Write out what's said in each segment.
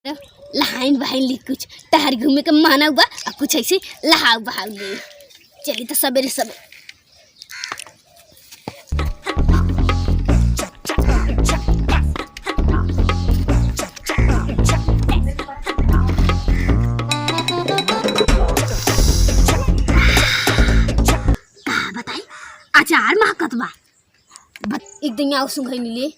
लहाइन बहाइन ली कुछ टहर घूमे के माना हुआ और कुछ ऐसे लहाव बहाव ले चली तो सवेरे सवेरे बताई अचार महकत बा एक दिन आओ सुंघई ले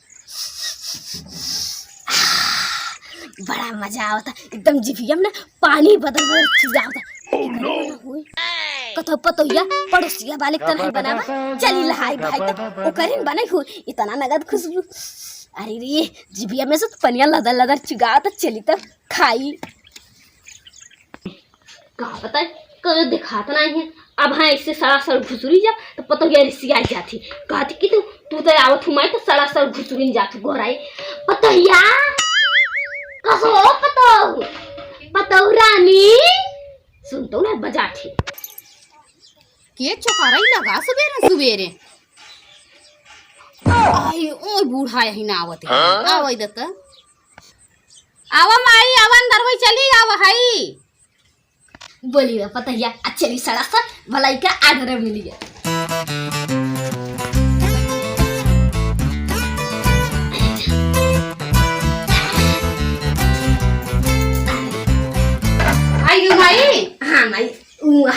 बड़ा मजा आवता एकदम जिभियम ना पानी बदल बदल जाता कतो पतोया पड़ोसिया वाले त नहीं बनावा चली लहाई भाई त ओकरिन बनाई हो इतना नगद खुशबू अरे रे जिभिया में से पनिया लदर लदर चुगा त चली त खाई का पता कल दिखात नहीं है अब हाँ इससे सरासर घुसुरी जा तो पतोया रिसिया जाती कहती कि तू तो आवत हुमाई तो सरासर घुसुरी जाती गोराई पतोया कसो पतो रानी सुन तो ना बजा थी के चौकाराई लगा सवेरे सवेरे आई ओ बूढ़ा यही ना आवत है आवई दत आवा माई आवा अंदर वही चली आवा हाई बोली ना पतैया अच्छी सड़ा सा भलाई का आडर मिल गया आई गई माई हाँ माई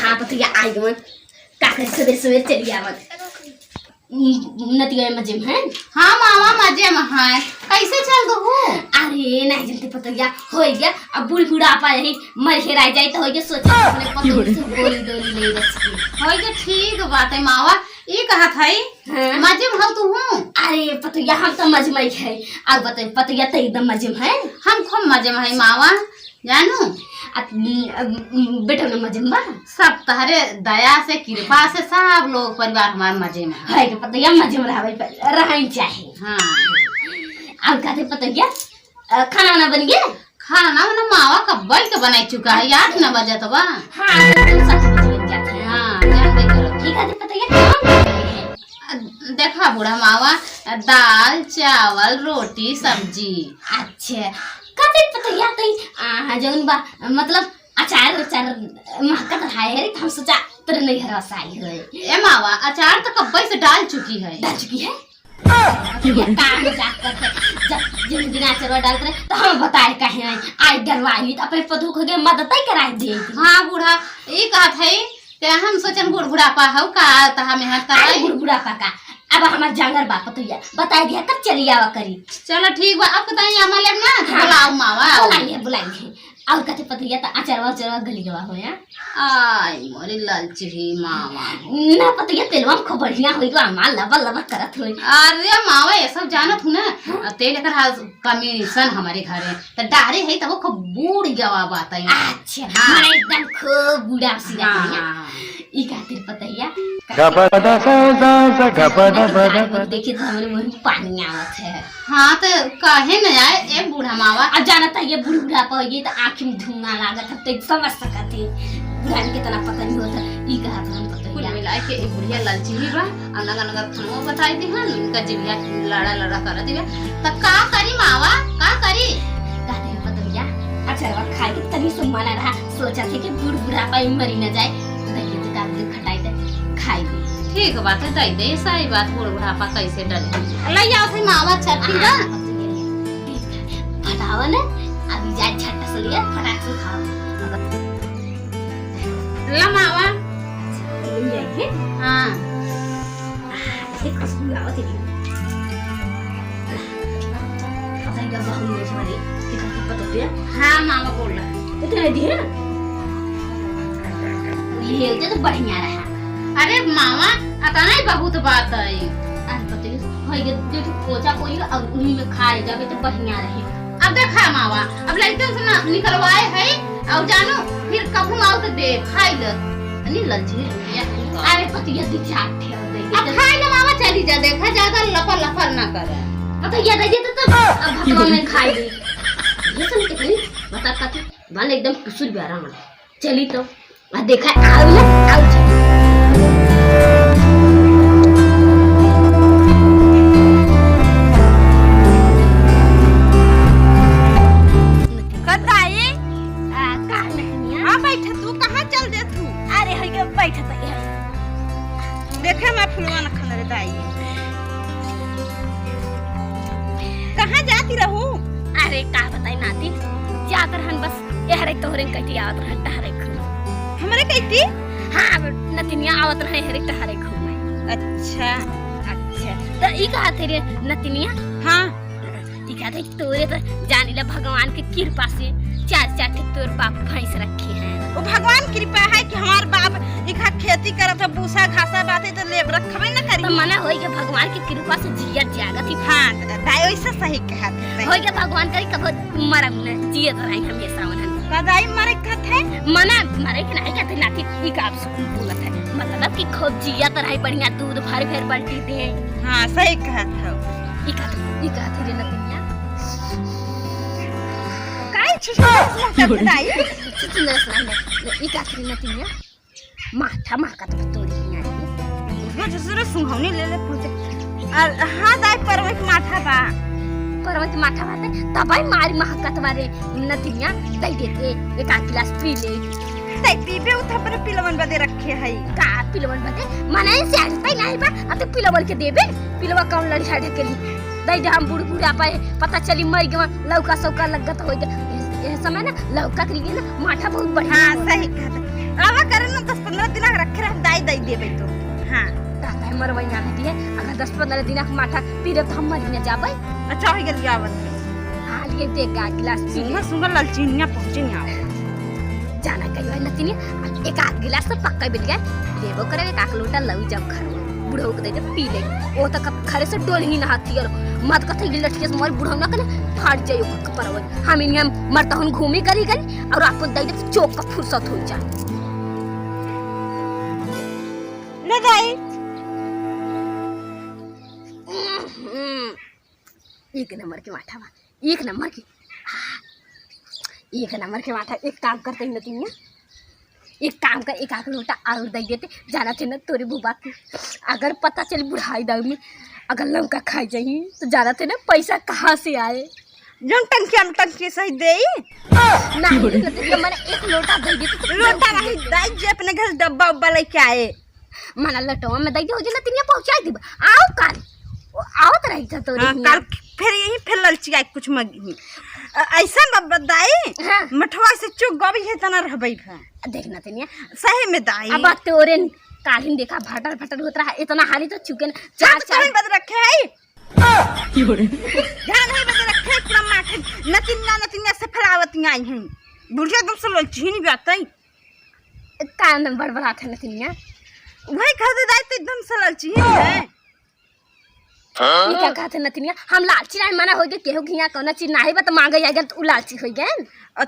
हाँ पतैया आई गई काकर सवेरे सवेरे चली आवत नतिया मजे में है हाँ मामा मजे में है कैसे चल दो अरे नहीं जल्दी पतैया हो गया अब बूढ़ी बुढ़ापा यही मर हेरा जाए तो हो गया सोचा अपने पतों से गोली डोली ले रखी हो गया ठीक बात है मावा ये कहा था मजे में हो तू हूँ अरे पतैया हम तो मजे में है अब बताइए पतैया तो एकदम मजे में है हम खूब मजे में है मावा जानू बेटा ने मजे में सब तहरे दया से कृपा से सब लोग परिवार हमारे मजे में है कि पतैया मजे में रहना चाहिए हाँ अब कहते पतैया खाना ना बन गया खाना ना मावा कब के बनाई चुका है 8-9 बजे तो हाँ तुम 7 बजे बन जाते हैं हाँ जानते करो ठीक है पतैया देखा बूढ़ा मावा दाल चावल रोटी सब्जी अच्छा कहते पतैया तो जौन बा मतलब अचार महकत है हम सोचा तेरे नहीं हरसाई है ए मावा अचार तो कब से डाल चुकी है काम मजाक करते जब जिन दिन अचार डालते तो हम बताए कहे आई डरवाई तो अपने पधु को के मदद ही कराई दे हाँ बूढ़ा ये कहा था कि हम सोचन बूढ़ बुढ़ापा हो का तहा मेहनत कराई बूढ़ बुढ़ापा का अब हमार जंगल बा पतैया बताई दिया तब चली आवा करी चलो ठीक बा अब बताइए हमारे ना बुलाओ मावा बुलाएंगे और कहते पतैया तो अचारवा गली गवा हो या आई मोरी ललची मावा ना पतैया तेलवा खूब बढ़िया होई गो माल लबा लबा करत होई अरे मावा ये सब जानत हूं ना तेल कर कमीशन हमारे घरे तो डारे है तो वो खूब बूढ़ गवा बात है अच्छा मैं एकदम खूब बूढ़ा सी ई खातिर पतैया देखिए तो हमारे मुंह में पानी आवत है हाँ तो कहे न आए ए बूढ़ा मावा अब जाना था ये बूढ़ बुढ़ापा ये तो आँख में धुआं लागत है तो समझ सकत है बुढ़ान के तना पता नहीं होता ई कहा था हम पतैया मिलाए के एक बुढ़िया ललची ही बा और नगर नगर खानवा बताई दी हन उनका जिभिया लड़ा कर दिवे त का करी मावा का करी कहते हैं पतैया अच्छा रवा खाए के तनी से मना रहा सोचा थे कि बूढ़ बुढ़ापा में मरी न जाए दही तो काट दे खटाई दे खाई दे ठीक बात है दई दे सही बात बूढ़ बुढ़ापा कैसे डले ले आओ थे मावा चटनी बा फटावा ने अभी जाए छट्टा से लिया फटाक से खाओ ला मावा ये है हां ये खुशबू आवत है पता क्या बाहर में हमारे कितना पता है हां मामा बोल रहा कितने दिए ये होते तो बढ़िया रहा अरे मामा आता नहीं बहुत बात है अरे पता है ये जो पोचा कोई और उन्हीं में खाए जावे तो बढ़िया रहे अब देखा मावा अब लड़के से ना निकलवाए है और जानो फिर कभू आओ तो दे खाई ल नहीं ललची अरे पतिया दी चाट ठेल दे अब खाई ना मावा चली जा देखा ज्यादा लपर लपर ना करे पतिया दे तो अब भतवा में खाई दे ये सब कितनी बता काती बन एकदम कुसुर ब्यारा मन चली तो आ देखा आओ ना आओ फुलवा न खन रे दाई। कहाँ जाती रहू? अरे का बताई नाती, जाकर हन बस यहरे तोहरे कटी आवत रहन टहरे घूम। हमरे कहती? हाँ नतिनिया आवत रहे हरे टहरे घूम। अच्छा अच्छा तो ई कहा तेरे नतिनिया? हाँ ई कहा थे तोरे तो जानिला भगवान के कृपा से चार चार के तोर बाप भैंस रखे हैं। वो भगवान कृपा है कि हमार बाप इखा खेती करत है, भूसा घासा बाते तो ले रखबे न करी। तो मना होई के भगवान की कृपा से जियत जागत ही। हाँ दाई वैसे सही कहत है। होई के भगवान करी कब मरम न जियत रही हमेशा उन्हन। का दाई मरे कहत है? मना मरे के नहीं कहते नाती ई का आप सुन बोलत है। मतलब कि खूब जियत रही बढ़िया दूध भर भर पलटी दे। हाँ सही कहत है। ई का तेरे नतिनिया काई छुछुंदर दाई? छुछुंदर सुनाई ई का तेरे नतिनिया माथा माका तो तोड़ी नहीं। वो जसरे सुंघौनी ले ले पूछे। और हाँ दाई परवक माथा बा। परवक माथा बाते तबाई मारी महकत वाले नतिनिया दई देते एक आध गिलास पी ले। दाई पीबे उठा पर पिलवन बदे रखे है। का पिलवन बदे मने से आते नहीं बा अते पिलवन के देबे। पिलवा कौन लड़ी छाड़ के ली दई दे हम बुढ़ा पाए पता चली मर गवा लौका सौका लगत होई ये समय ना लौका के लिए ना माथा बहुत बढ़िया। हाँ सही कहत है। आवा करे ना 10-15 दिन रखे रह दाई दई देबे तो। हाँ ताता मरवई ना दिए अगर 10-15 दिन के माथा पीरे तो हम मरी न जाबे। अच्छा हो गेल आवत। हां लिए ते का गिलास पी ले। सुंदर सुंदर ललचीनिया पहुंचे नहीं आवे। जाना कहियो नतिनी एक आध गिलास तो पक्का मिल गए देबो करे एक आक लोटा लऊ जब घर बुढ़ो के दे दे पी ले। ओ तक खरे से डोल ही नहाती और मत कथे गिलटिया से मोर बुढ़ो ना कने फाट जायो परवई। हम इनिया मरता हूं घूमी गली और आपन दई दे चोक का फुर्सत हो जा। ले दाई एक नंबर के माथा बा एक नंबर के माथा। एक काम करते ही नतिनिया एक काम कर एक आख लोटा और दई देते जाना थे ना तोरे बुबा के। अगर पता चल बुढ़ाई दाऊ में अगर लौका खाई जाही तो जाना थे ना पैसा कहाँ से आए। जन टंकी सही देई नहीं नतिनिया मैंने एक लोटा दई देते तो लोटा नहीं दाई जे अपने घर डब्बा उब्बा लेके आए। मना लटवा में दई दे हो जे नतिनिया पहुंचाई दी। आओ काल आवत रही था तोरे। कल फिर यही फिर ललचिया कुछ मगी ऐसा बताई। हाँ। मठवा से चुक गबी है तना रहबई भा देखना तनिया सही में दाई। अब तोरे कालिन देखा भटर भटर होत रहा इतना हाली तो चुके न चार चार बद रखे है। ध्यान है बद रखे पूरा माथे नतिन्या से फलावती आई हैं। बुढ़िया तुम से ललची नहीं बातई का नंबर बड़ा था नतिनिया वही खरीद दाई तो एकदम से ललची है। ये क्या कहते नतिनिया हम लालची नहीं मना हो गए केहू घिया कोनो चीज नाही बत मांगे आगे तो लालची हो गए।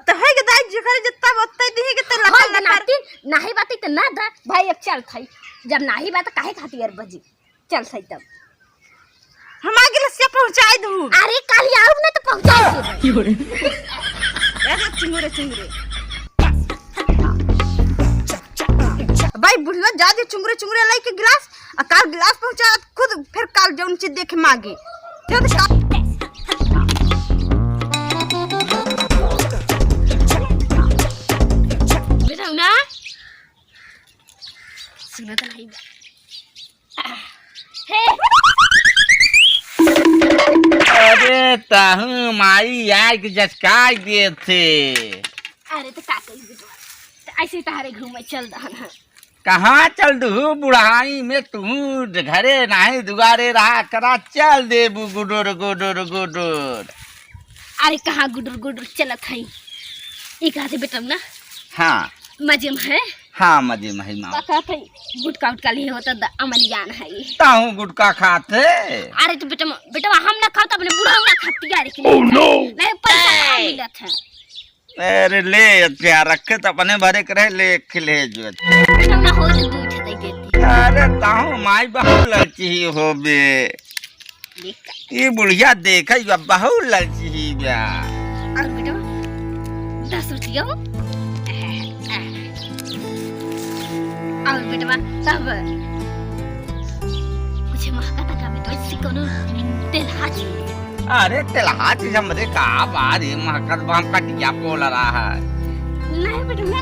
तो है के दाई जेकर जत्ता बत्ता दी के तो लखन नाती नाही बात तो ना दा भाई अब चल थई जब नाही बात काहे खाती यार बजी चल थई तब हम आगे लसिया पहुंचाई दू। अरे काली आओ ना तो पहुंचाई दे। ऐसा चिंगुरे भाई बुढ़िया जा दे चुंगरे लाई के गिलास आ काल गिलास पहुंचा खुद फिर काल जौन चीज देखे मांगे बेटा ना सुना तो नहीं हे अरे ताहू माई आग जचकाई दिए थे। अरे तो का कही बेटा ऐसे तारे घूमे चल दहन है। कहाँ चल दू बुढ़ाई में तू घरे नाही दुगारे रहा करा चल दे गुडुर गुडुर गुडुर। अरे कहाँ गुडुर गुडुर चलत है ई कहते बेटा ना। हाँ मजे में है। हाँ मजे में माँ पता था गुटका उटका लिए होता अमलियान है ये। ताहू गुटका खाते। अरे तो बेटा हम ना खाते अपने बूढ़ा ना खाती यार के लिए। नहीं पैसा मिलत है। अरे ले क्या रखे तो अपने भरे करे ले खिले जो बेटा ना हो तो दूध दे देती। अरे ताहू माई बहुत लड़ची हो बे ये बुढ़िया देखा बहुत लड़ची बा। और बेटा 10 रुपया और बेटा तब कुछ महका तक बेटा सिकोनो तेल हाथ। अरे तेलहा चीज हमरे का बारे महकत बम कटिया बोल रहा है। नहीं बेटा मैं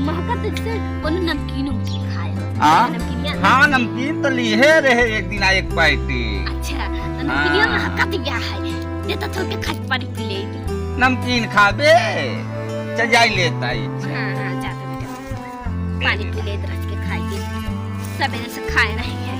महका से कोनो नमकीन खाए हो हाँ नमकीनिया हाँ नमकीन तो लिए रहे एक दिन एक पैटी। अच्छा तो नमकीनिया में हक्का तो क्या है देता थोड़ के खट पानी पी ले। नमकीन खाबे चल जाई लेता है। हाँ हाँ जाते बेटा पानी पी ले रस के खाइए सवेरे से खाए नहीं है।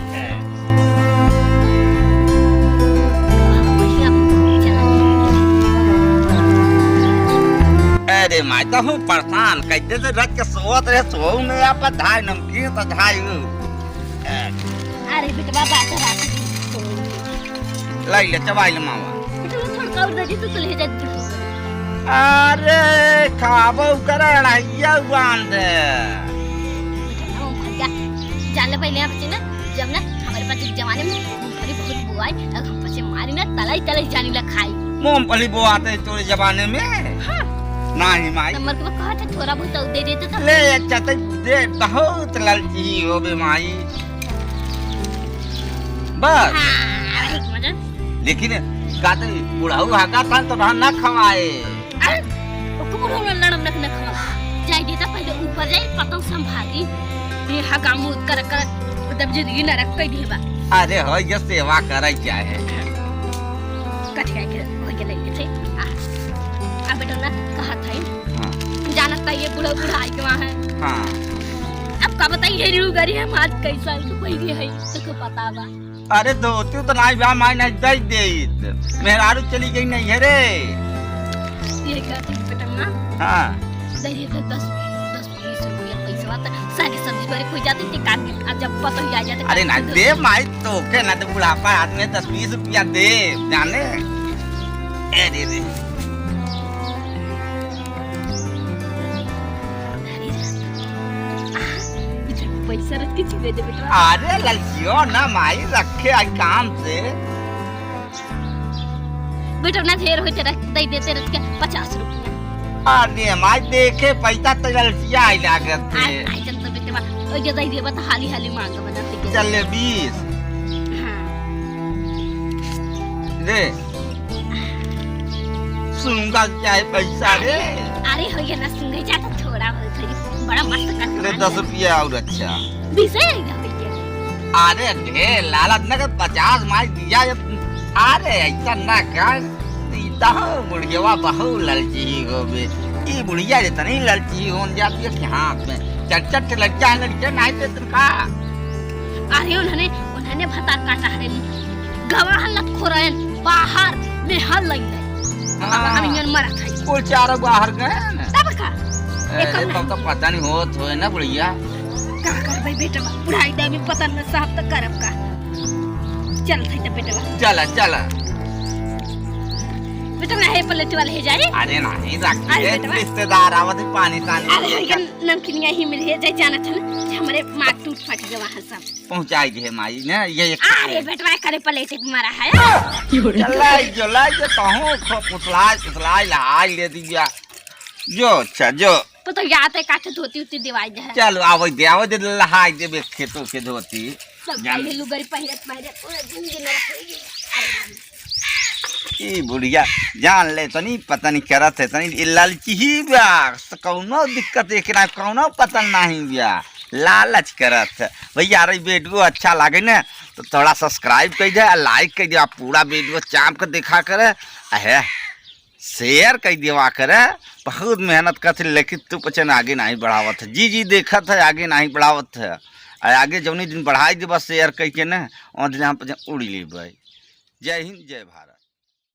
अरे मैं तो हूँ परेशान कैसे से रख के सोत रहे सोऊ में आप धाई नमकीन तो धाई अरे बेटा बात रात लाई ले चबाई ले मामा। थोड़ा और दे तो ले जा। अरे खाबो करे लड़ाइया बांध जान ले पहले बच्चे ना जब ना हमारे पास एक जमाने में मूंगफली बहुत बुआई और हम पछे मारी ना तलाई तलाई जानी ला खाई। मूंगफली बोआते तोरे जमाने में हाँ नहीं माई नंबर के कहा था थोड़ा बहुत दे देते तो ले अच्छा तो दे बहुत लालची हो बे माई बस। हाँ एक मजा लेकिन काते बुढ़ाऊ हाका था तो ना खवाए। अरे को बुढ़ो लड़म न खवा जाई देता पहले ऊपर जाई पतंग संभाली ये हगा मुद कर कर तब जिंदगी न रख कई देबा। अरे हो ये सेवा करे क्या है कठिया के हो के नहीं थे अब बेटा ना कहा था हाँ जानत था ये बुढ़ा बुढ़ाई के वहां है। हाँ अब का बताइए ये रूगरी है आज कई साल तो पहले है तो पता बा। अरे धोती तो नहीं बा माई नहीं दे दे मेहरारू चली गई नहीं है रे। ये का थी बेटा ना हाँ दे 10-20 रुपया पैसा बात सारी सब्जी बारे कोई जाती थी काट अब जब पता ही आ जाते। अरे ना दे माई तो के ना तो बुढ़ापा आदमी 10-20 रुपया दे जाने। अरे रे पैसा रख के चले दे बेटा। अरे ललचियो ना माई रखे आज काम से बेटा ना ढेर हो रख दे देते रख के 50 रुपया। अरे माई देखे पैसा तो ललचिया आई लागत थे। आई जन तो बेटा ओ जे दे देबा तो हाली हाली मांग बनाते के चल ले 20 हां रे सुनगा क्या है पैसा रे। अरे हो ये ना सुन जाता थोड़ा बहुत है बड़ा मस्त कर ले 10 रुपया और अच्छा 20 है भैया। अरे ढेर लालच न कर 50 माई दिया अरे ऐसा ना कर सीता बुढ़िया बहु ललची हो बे ई बुढ़िया इतनी ललची हो जाती है कि हाथ में चट लड़का है लड़के नहीं ते तुमका। अरे उन्होंने भता काटा है गवाह लत खोरन बाहर में हल लई अब हम इन मरा खाई कुल चार बाहर गए ना तब का एक तो पता नहीं होत होए ना बुढ़िया का कर भाई बेटा बुढ़ाई दे में पता न साहब तक करब का चल थे तो बेटा चला बेटा ना है पलट वाले है जाए। अरे नहीं रखिए रिश्तेदार आवत पानी तानी। अरे ये नमकीनिया ही मिल है जाए जाना था ना हमारे मां टूट फट गए वहां सब पहुंचाई दे माई ने ये अरे बेटा करे पलेट मारा है चला जो कहूं पुतला लाई ले दिया जो अच्छा जो तो याद है काटे धोती उती दिवाई जा चलो आवे दे लहाई दे खेतों के धोती सब पहले लुगरी पहले पूरा जिंदगी न रखेगी। ई बुढ़िया जान ले तो नहीं पता नहीं करत है तनी लालची ही बा कौनो दिक्कत है कि ना कौनो पता नहीं बा लालच करत है भैया। अरे वीडियो अच्छा लगे ना तो थोड़ा सब्सक्राइब कर दे लाइक कर दे पूरा वीडियो चाप कर देखा करे है शेयर कर देवा करे बहुत मेहनत करते लेकिन तू पचन आगे नहीं बढ़ावत है जी देखत है आगे नहीं बढ़ावत है आगे जौनी दिन बढ़ाई दे बस शेयर करके ना और दिन हम उड़ी ले। जय हिंद जय भारत।